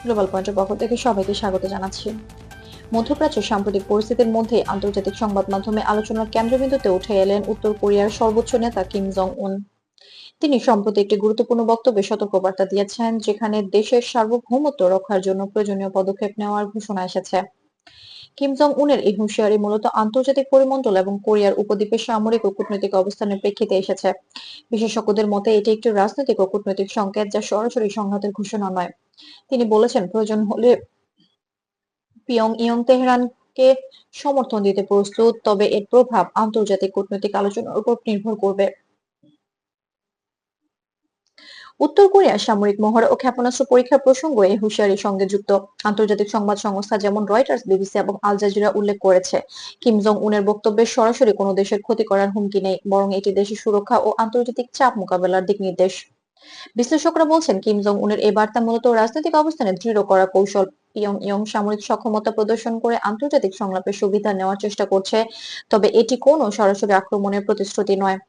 Global পয়েন্টের পক্ষ থেকে সবাইকে স্বাগত জানাচ্ছি। মধ্যপ্রাচ্যের সাম্প্রতিক পরিস্থিতির মধ্যে আন্তর্জাতিক সংবাদ মাধ্যমে আলোচনার কেন্দ্রবিন্দুতে উঠে এলেন উত্তর কোরিয়ার সর্বোচ্চ নেতা কিম জং উন। তিনি সম্প্রতি একটি গুরুত্বপূর্ণ বক্তব্যে সতর্কবার্তা দিয়েছেন, যেখানে দেশের সার্বভৌমত্ব রক্ষার জন্য প্রয়োজনীয় পদক্ষেপ নেওয়ার ঘোষণা এসেছে। কিম জং উনের এই হুঁশিয়ারি মূলত আন্তর্জাতিক পরিমণ্ডল এবং কোরিয়ার উপদ্বীপের সামরিক ও কূটনৈতিক অবস্থানের প্রেক্ষিতে এসেছে। বিশেষজ্ঞদের মতে এটি একটি রাজনৈতিক ও কূটনৈতিক সংকেত, যা সরাসরি সংঘাতের ঘোষণা নয়। তিনি বলেছেন, প্রয়োজন হলে পিয়ংইয়ং তেহরানকে সমর্থন দিতে প্রস্তুত, তবে এর প্রভাব আন্তর্জাতিক কূটনৈতিক আলোচনার উপর নির্ভর করবে। উত্তর কোরিয়ার সামরিক মহড়া ও ক্ষেপণাস্ত্র পরীক্ষার প্রসঙ্গ এই হুঁশিয়ারির সঙ্গে যুক্ত। আন্তর্জাতিক সংবাদ সংস্থা যেমন রয়টার্স, বিবিসি এবং আল জাজিরা উল্লেখ করেছে, কিম জং উনের বক্তব্যে সরাসরি কোনো দেশের ক্ষতি করার হুমকি নেই, বরং এটি দেশের সুরক্ষা ও আন্তর্জাতিক চাপ মোকাবেলার দিক নির্দেশ। বিশ্লেষকরা বলছেন, কিম জং উনের এই বার্তা মূলত রাজনৈতিক অবস্থানে দৃঢ় করা কৌশল। পিয়ংইয়ং সামরিক সক্ষমতা প্রদর্শন করে আন্তর্জাতিক সংলাপের সুবিধা নেওয়ার চেষ্টা করছে, তবে এটি কোনো সরাসরি আক্রমণের প্রতিশ্রুতি নয়।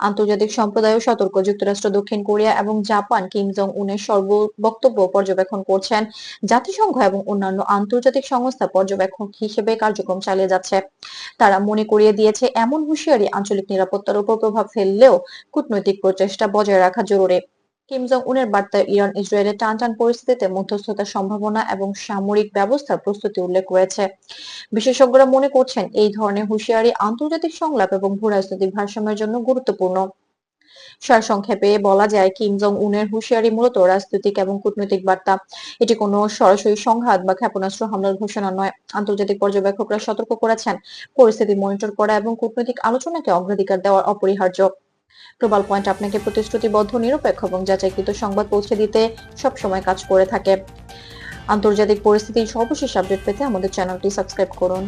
আন্তর্জাতিক সম্প্রদায়ও সতর্ক। যুক্তরাষ্ট্র, দক্ষিণ কোরিয়া এবং জাপান কিম জং উনের বক্তব্য পর্যবেক্ষণ করছেন। জাতিসংঘ এবং অন্যান্য আন্তর্জাতিক সংস্থা পর্যবেক্ষক হিসেবে কার্যক্রম চালিয়ে যাচ্ছে। তারা মনে করিয়ে দিয়েছে, এমন হুঁশিয়ারি আঞ্চলিক নিরাপত্তার উপর প্রভাব ফেললেও কূটনৈতিক প্রচেষ্টা বজায় রাখা জরুরি। কিম জং উনের বার্তায় ইরান ইসরায়েলের টানটান পরিস্থিতিতে মধ্যস্থতার সম্ভাবনা এবং সামরিক ব্যবস্থার প্রস্তুতি উল্লেখ রয়েছে। বিশেষজ্ঞরা মনে করছেন, এই ধরনের হুঁশিয়ারি আন্তর্জাতিক সংলাপ এবং ভূরাজনৈতিক ভারসাম্যের জন্য গুরুত্বপূর্ণ। সারসংক্ষেপে বলা যায়, কিম জং উনের হুঁশিয়ারি মূলত রাজনৈতিক এবং কূটনৈতিক বার্তা। এটি কোনো সরাসরি সংঘাত বা ক্ষেপণাস্ত্র হামলার ঘোষণা নয়। আন্তর্জাতিক পর্যবেক্ষকরা সতর্ক করেছেন, পরিস্থিতি মনিটর করা এবং কূটনৈতিক আলোচনাকে অগ্রাধিকার দেওয়া অপরিহার্য। গ্লোবাল পয়েন্ট আপনাকে প্রতিশ্রুতিবদ্ধ, নিরপেক্ষ এবং যাচাইকৃত সংবাদ পৌঁছে দিতে সবসময় কাজ করে থাকে। আন্তর্জাতিক পরিস্থিতির সর্বশেষ আপডেট পেতে আমাদের চ্যানেলটি সাবস্ক্রাইব করুন।